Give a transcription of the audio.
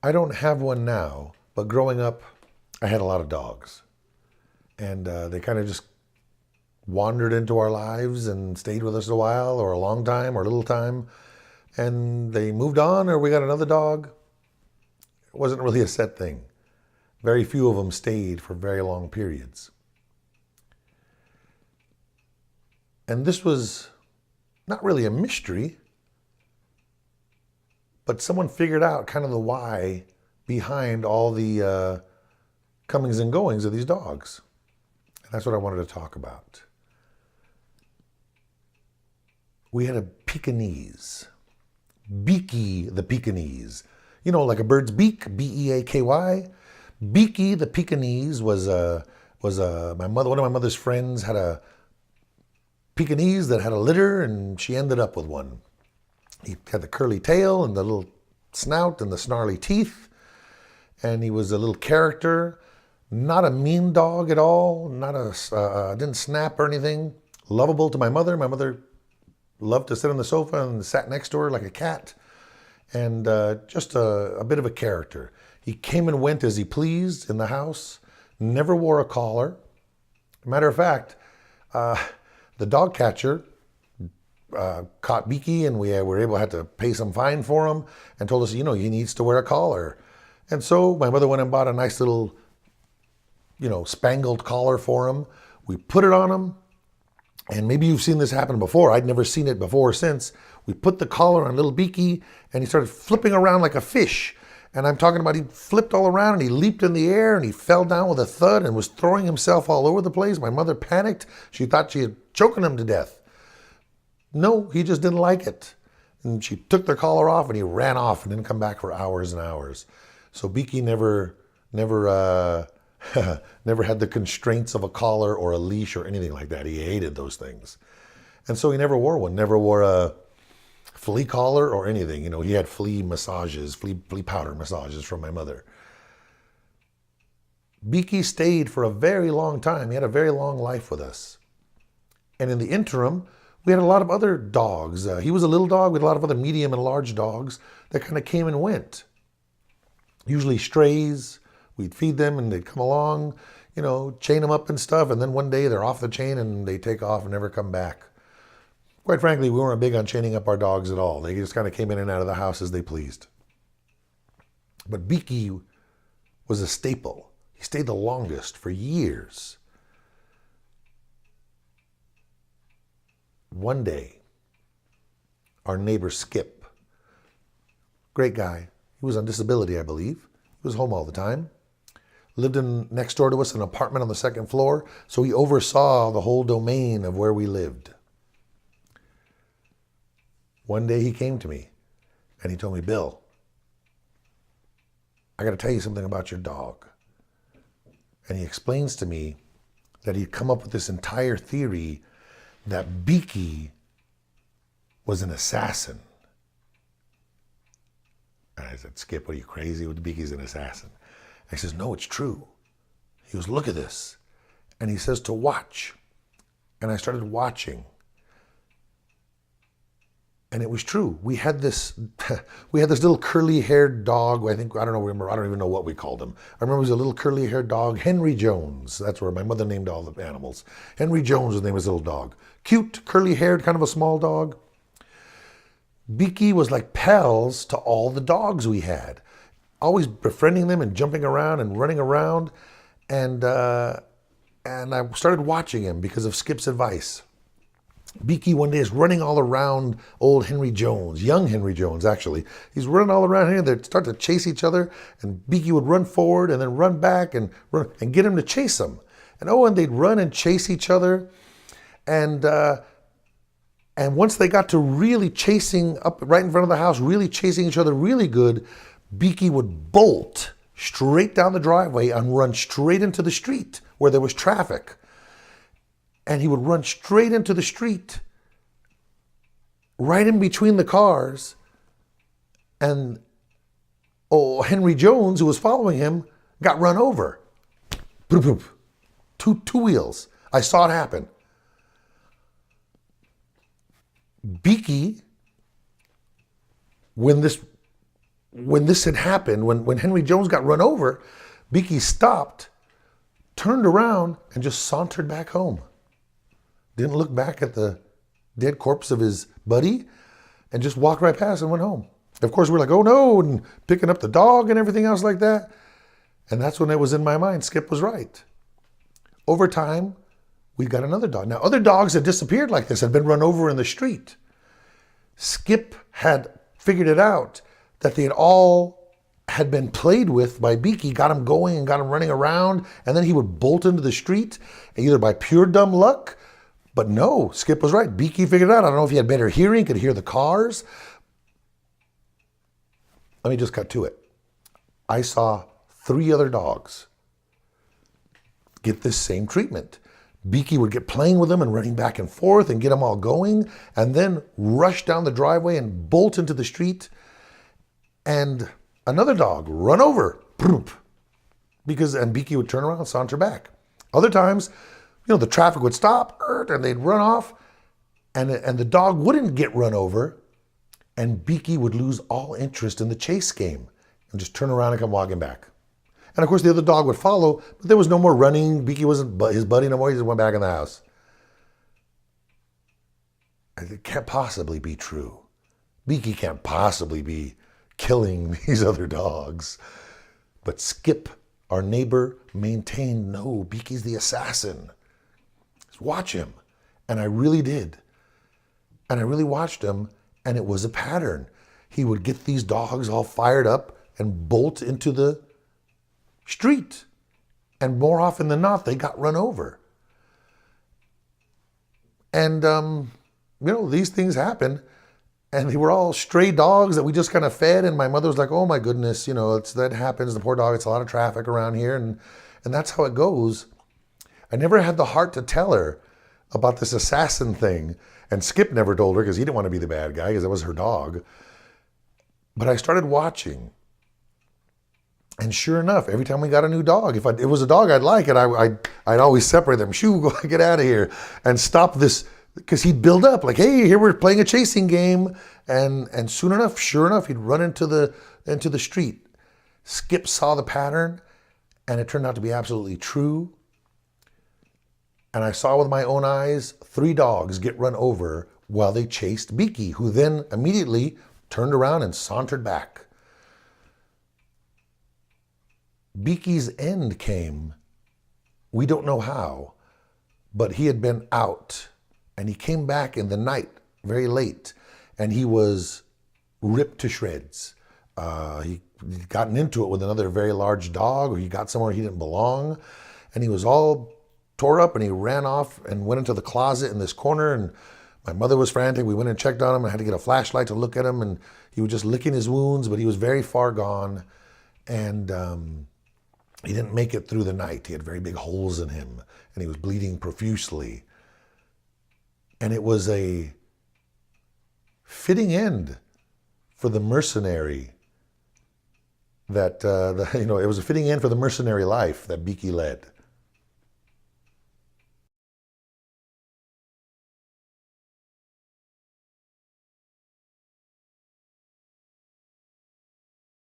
I don't have one now, but growing up, I had a lot of dogs. And they kind of just wandered into our lives and stayed with us a while, or a long time, or a little time. And they moved on, or we got another dog. It wasn't really a set thing. Very few of them stayed for very long periods. And this was not really a mystery, but someone figured out kind of the why behind all the comings and goings of these dogs. And that's what I wanted to talk about. We had a Pekingese, Beaky the Pekingese. You know, like a bird's beak, Beaky. Beaky the Pekingese was my mother. One of my mother's friends had a Pekingese that had a litter, and she ended up with one. He had the curly tail and the little snout and the snarly teeth, and he was a little character. Not a mean dog at all. Didn't snap or anything. Lovable to my mother. My mother loved to sit on the sofa and sat next to her like a cat. And just a bit of a character. He came and went as he pleased in the house. Never wore a collar. Matter of fact, the dog catcher caught Beaky, and we were able to have to pay some fine for him, and told us, he needs to wear a collar. And so my mother went and bought a nice little, spangled collar for him. We put it on him, and maybe you've seen this happen before. I'd never seen it before or since. We put the collar on little Beaky, and he started flipping around like a fish. And I'm talking about, he flipped all around, and he leaped in the air, and he fell down with a thud and was throwing himself all over the place. My mother panicked. She thought she had choking him to death. No, he just didn't like it. And she took the collar off, and he ran off and didn't come back for hours and hours. So Beaky never had the constraints of a collar or a leash or anything like that. He hated those things. And so he never wore one, never wore a flea collar or anything. He had flea powder massages from my mother. Beaky stayed for a very long time. He had a very long life with us. And in the interim, we had a lot of other dogs. He was a little dog with a lot of other medium and large dogs that kind of came and went. Usually strays. We'd feed them and they'd come along, chain them up and stuff. And then one day they're off the chain and they take off and never come back. Quite frankly, we weren't big on chaining up our dogs at all. They just kind of came in and out of the house as they pleased. But Beaky was a staple. He stayed the longest for years. One day, our neighbor Skip, great guy, he was on disability, I believe. He was home all the time. Lived next door to us in an apartment on the second floor, so he oversaw the whole domain of where we lived. One day he came to me and he told me, "Bill, I got to tell you something about your dog." And he explains to me that he'd come up with this entire theory that Beaky was an assassin. And I said, "Skip, what are you crazy? Beaky's an assassin." And he says, "No, it's true." He goes, "Look at this." And he says to watch. And I started watching. And it was true. We had this little curly-haired dog. I don't even know what we called him. I remember he was a little curly-haired dog, Henry Jones. That's where my mother named all the animals. Henry Jones was the name of his little dog. Cute, curly-haired, kind of a small dog. Beaky was like pals to all the dogs we had. Always befriending them and jumping around and running around. And I started watching him because of Skip's advice. Beaky one day is running all around old Henry Jones, young Henry Jones actually. He's running all around here. They'd start to chase each other, and Beaky would run forward and then run back and get him to chase him. And they'd run and chase each other. And once they got to really chasing up right in front of the house, really chasing each other really good, Beaky would bolt straight down the driveway and run straight into the street where there was traffic. And he would run straight into the street, right in between the cars. And Henry Jones, who was following him, got run over. Boop, boop. Two wheels. I saw it happen. Beaky, when this when this had happened, when Henry Jones got run over, Beaky stopped, turned around, and just sauntered back home. Didn't look back at the dead corpse of his buddy, and just walked right past and went home. Of course, we're like, oh no, and picking up the dog and everything else like that. And that's when it was in my mind, Skip was right. Over time, we got another dog. Now, other dogs had disappeared like this, had been run over in the street. Skip had figured it out, that they had been played with by Beaky, got him going and got him running around, and then he would bolt into the street, either by pure dumb luck. But no, Skip was right. Beaky figured it out. I don't know if he had better hearing, could hear the cars. Let me just cut to it. I saw 3 other dogs get this same treatment. Beaky would get playing with them and running back and forth and get them all going, and then rush down the driveway and bolt into the street, and another dog run over, and Beaky would turn around and saunter back. Other times, the traffic would stop and they'd run off, and the dog wouldn't get run over, and Beaky would lose all interest in the chase game and just turn around and come walking back. And of course, the other dog would follow, but there was no more running. Beaky wasn't his buddy no more. He just went back in the house. It can't possibly be true. Beaky can't possibly be killing these other dogs. But Skip, our neighbor, maintained, no, Beaky's the assassin. Just watch him. And I really did. And I really watched him, and it was a pattern. He would get these dogs all fired up and bolt into the street. And more often than not, they got run over. And, these things happen. And they were all stray dogs that we just kind of fed. And my mother was like, oh my goodness, that happens. The poor dog, it's a lot of traffic around here. And that's how it goes. I never had the heart to tell her about this assassin thing. And Skip never told her because he didn't want to be the bad guy because it was her dog. But I started watching. And sure enough, every time we got a new dog, if it was a dog I'd like, and I'd always separate them. Shoo, go get out of here, and stop this, because he'd build up like, hey, here we're playing a chasing game, and sure enough, he'd run into the street. Skip saw the pattern, and it turned out to be absolutely true. And I saw with my own eyes 3 dogs get run over while they chased Beaky, who then immediately turned around and sauntered back. Beaky's end came, we don't know how, but he had been out, and he came back in the night, very late, and he was ripped to shreds. He'd gotten into it with another very large dog, or he got somewhere he didn't belong, and he was all tore up, and he ran off and went into the closet in this corner, and my mother was frantic. We went and checked on him. I had to get a flashlight to look at him, and he was just licking his wounds, but he was very far gone, and he didn't make it through the night. He had very big holes in him, and he was bleeding profusely. And it was a fitting end for the mercenary that, it was a fitting end for the mercenary life that Beaky led.